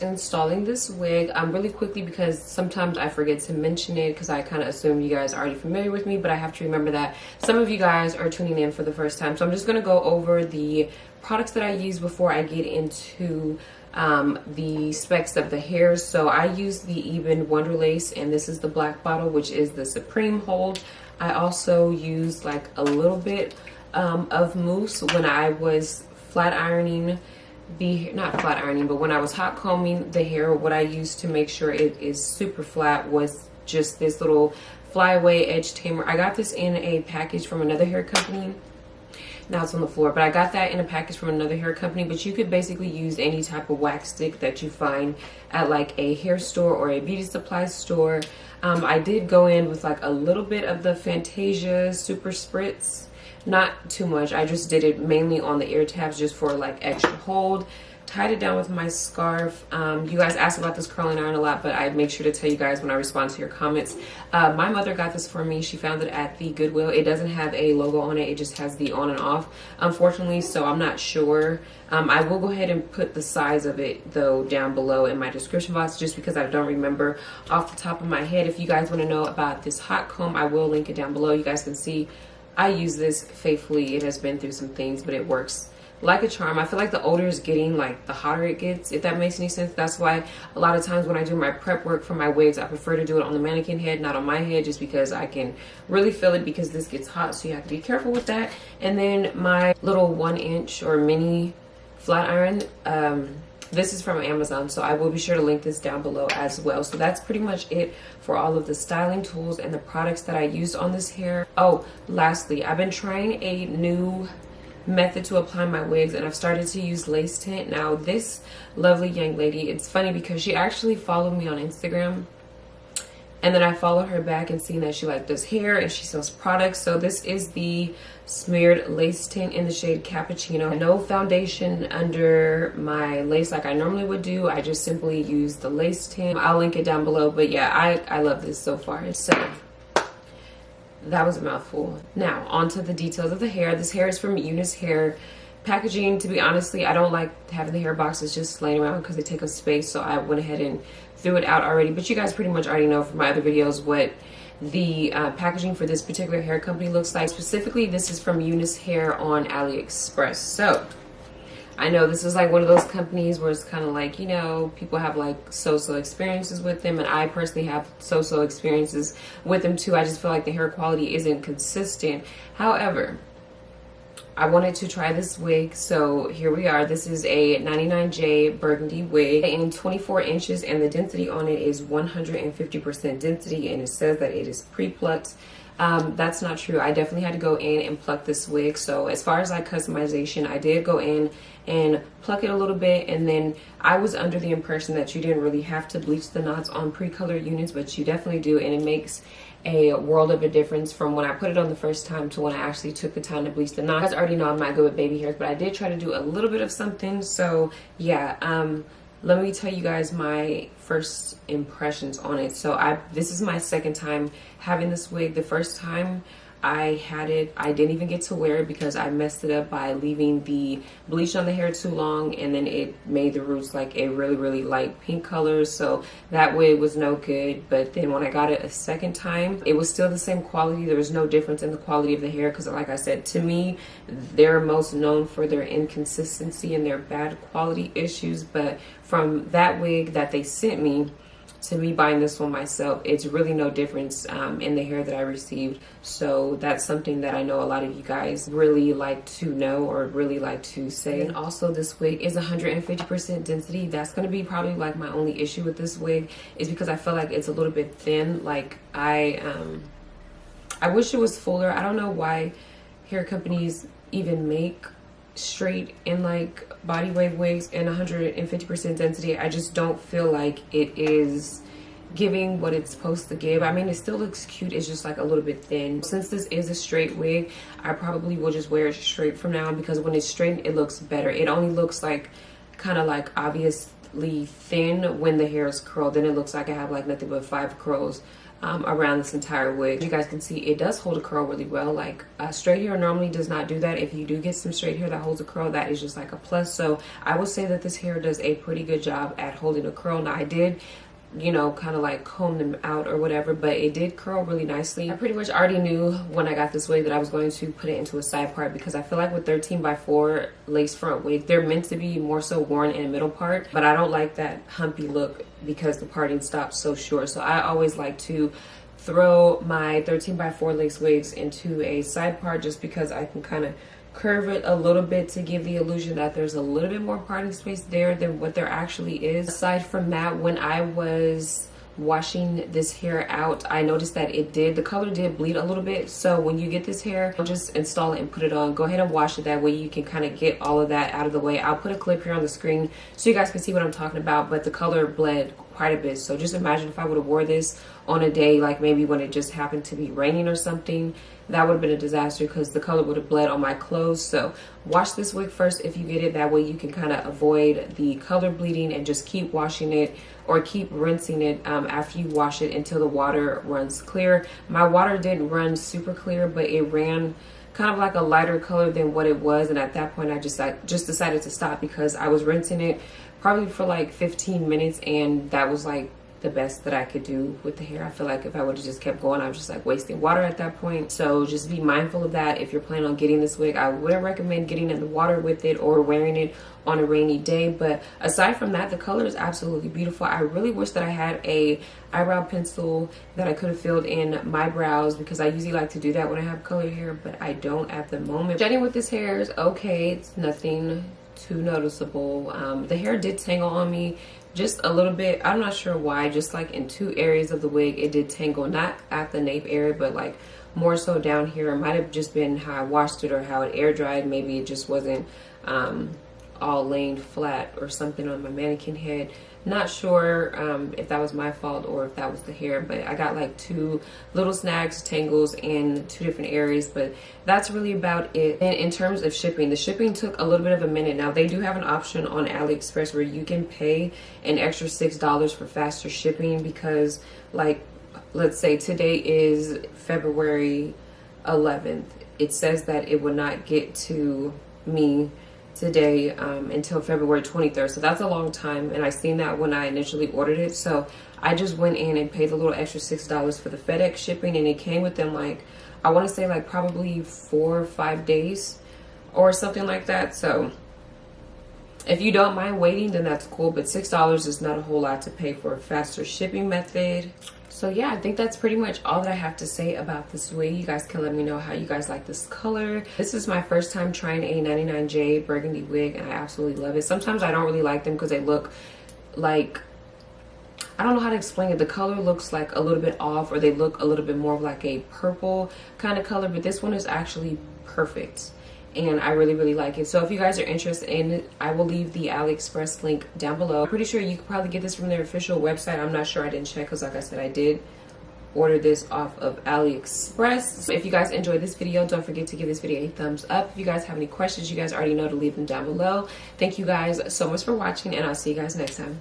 Installing this wig really quickly, because sometimes I forget to mention it because I kind of assume you guys are already familiar with me, but I have to remember that some of you guys are tuning in for the first time. So I'm just going to go over the products that I use before I get into the specs of the hairs. So I use the Even Wonder Lace, and this is the black bottle, which is the Supreme Hold. I also use like a little bit of mousse when I was flat ironing not flat ironing, but when I was hot combing the hair. What I used to make sure it is super flat was just this little flyaway edge tamer. I got this in a package from another hair company. Now it's on the floor, but I got that in a package from another hair company. But you could basically use any type of wax stick that you find at like a hair store or a beauty supply store. I did go in with like a little bit of the Fantasia Super Spritz. Not too much. I just did it mainly on the ear tabs just for like extra hold. Tied it down with my scarf. You guys ask about this curling iron a lot, but I make sure to tell you guys when I respond to your comments. My mother got this for me. She found it at the Goodwill. It doesn't have a logo on it. It just has the on and off, unfortunately, so I'm not sure. I will go ahead and put the size of it though down below in my description box, just because I don't remember off the top of my head. If you guys want to know about this hot comb, I will link it down below. You guys can see I use this faithfully. It has been through some things, but it works like a charm. I feel like the older it's getting, like the hotter it gets, if that makes any sense. That's why a lot of times when I do my prep work for my wigs, I prefer to do it on the mannequin head, not on my head, just because I can really feel it, because this gets hot, so you have to be careful with that. And then my little 1-inch or mini flat iron, This is from Amazon, so I will be sure to link this down below as well. So that's pretty much it for all of the styling tools and the products that I used on this hair. Oh, lastly, I've been trying a new method to apply my wigs, and I've started to use lace tint. Now this lovely young lady, it's funny because she actually followed me on Instagram, and then I followed her back and seen that she like does hair and she sells products. So this is the smeared lace tint in the shade Cappuccino. No foundation under my lace like I normally would do. I just simply use the lace tint. I'll link it down below, but yeah, I love this so far. So that was a mouthful. Now onto the details of the hair. This hair is from Unice hair. Packaging, to be honestly, I don't like having the hair boxes just laying around because they take up space, so I went ahead and threw it out already. But you guys pretty much already know from my other videos what the packaging for this particular hair company looks like. Specifically, this is from Unice hair on AliExpress. So I know this is like one of those companies where it's kind of like, you know, people have like so-so experiences with them, and I personally have so-so experiences with them too. I just feel like the hair quality isn't consistent. However, I wanted to try this wig, so here we are. This is a 99J Burgundy wig in 24 inches, and the density on it is 150% density, and it says that it is pre-plucked. That's not true. I definitely had to go in and pluck this wig. So as far as like customization, I did go in and pluck it a little bit, and then I was under the impression that you didn't really have to bleach the knots on pre-colored units, but you definitely do, and it makes a world of a difference from when I put it on the first time to when I actually took the time to bleach the knots. You guys already know I'm not good with baby hairs, but I did try to do a little bit of something. So yeah, let me tell you guys my first impressions on it. So this is my second time having this wig. The first time I had it, I didn't even get to wear it because I messed it up by leaving the bleach on the hair too long, and then it made the roots like a really light pink color, so that wig was no good. But then when I got it a second time, it was still the same quality. There was no difference in the quality of the hair, because like I said, to me, they're most known for their inconsistency and their bad quality issues. But from that wig that they sent me to me buying this one myself, it's really no difference in the hair that I received. So that's something that I know a lot of you guys really like to know or really like to say. And also, this wig is 150% density. That's going to be probably like my only issue with this wig, is because I feel like it's a little bit thin. Like I wish it was fuller. I don't know why hair companies even make straight and like body wave wigs and 150% density. I just don't feel like it is giving what it's supposed to give. I mean, it still looks cute, it's just like a little bit thin. Since this is a straight wig, I probably will just wear it straight from now on, because when it's straight it looks better. It only looks like kind of like obviously thin when the hair is curled. Then it looks like I have like nothing but 5 curls around this entire wig. You guys can see it does hold a curl really well. Like straight hair normally does not do that. If you do get some straight hair that holds a curl, that is just like a plus. So I would say that this hair does a pretty good job at holding a curl. Now I did, you know, kind of like comb them out or whatever, but it did curl really nicely. I pretty much already knew when I got this wig that I was going to put it into a side part, because I feel like with 13x4 lace front wig, they're meant to be more so worn in a middle part, but I don't like that humpy look because the parting stops so short. So I always like to throw my 13x4 lace wigs into a side part, just because I can kind of curve it a little bit to give the illusion that there's a little bit more parting space there than what there actually is. Aside from that, when I was washing this hair out, I noticed that the color did bleed a little bit. So when you get this hair, just install it and put it on. Go ahead and wash it. That way you can kind of get all of that out of the way. I'll put a clip here on the screen so you guys can see what I'm talking about, but the color bled quite a bit. So just imagine if I would have wore this on a day, like maybe when it just happened to be raining or something, that would have been a disaster, because the color would have bled on my clothes. So wash this wig first if you get it. That way you can kind of avoid the color bleeding, and just keep washing it or keep rinsing it after you wash it until the water runs clear. My water didn't run super clear, but it ran kind of like a lighter color than what it was, and at that point I just decided to stop, because I was rinsing it probably for like 15 minutes, and that was like the best that I could do with the hair. I feel like if I would have just kept going, I was just like wasting water at that point. So just be mindful of that. If you're planning on getting this wig, I wouldn't recommend getting in the water with it or wearing it on a rainy day. But aside from that, the color is absolutely beautiful. I really wish that I had a eyebrow pencil that I could have filled in my brows, because I usually like to do that when I have colored hair, but I don't at the moment. Jetting with this hair is okay. It's nothing too noticeable. The hair did tangle on me just a little bit. I'm not sure why, just like in 2 areas of the wig it did tangle, not at the nape area, but like more so down here. It might have just been how I washed it or how it air dried. Maybe it just wasn't all laying flat or something on my mannequin head. Not sure if that was my fault or if that was the hair, but I got like 2 little snags, tangles in 2 different areas, but that's really about it. And in terms of shipping, the shipping took a little bit of a minute. Now they do have an option on AliExpress where you can pay an extra $6 for faster shipping, because like, let's say today is February 11th. It says that it will not get to me today until February 23rd. So that's a long time, and I seen that when I initially ordered it. So I just went in and paid a little extra $6 for the FedEx shipping, and it came within like, I want to say like probably 4 or 5 days or something like that. So if you don't mind waiting, then that's cool, but $6 is not a whole lot to pay for a faster shipping method. So yeah, I think that's pretty much all that I have to say about this wig. You guys can let me know how you guys like this color. This is my first time trying a 99J Burgundy wig, and I absolutely love it. Sometimes I don't really like them because they look like, I don't know how to explain it. The color looks like a little bit off, or they look a little bit more of like a purple kind of color, but this one is actually perfect. And I really like it. So if you guys are interested in it, I will leave the AliExpress link down below. I'm pretty sure you could probably get this from their official website. I'm not sure, I didn't check, because like I said, I did order this off of AliExpress. So if you guys enjoyed this video, don't forget to give this video a thumbs up. If you guys have any questions, you guys already know to leave them down below. Thank you guys so much for watching, and I'll see you guys next time.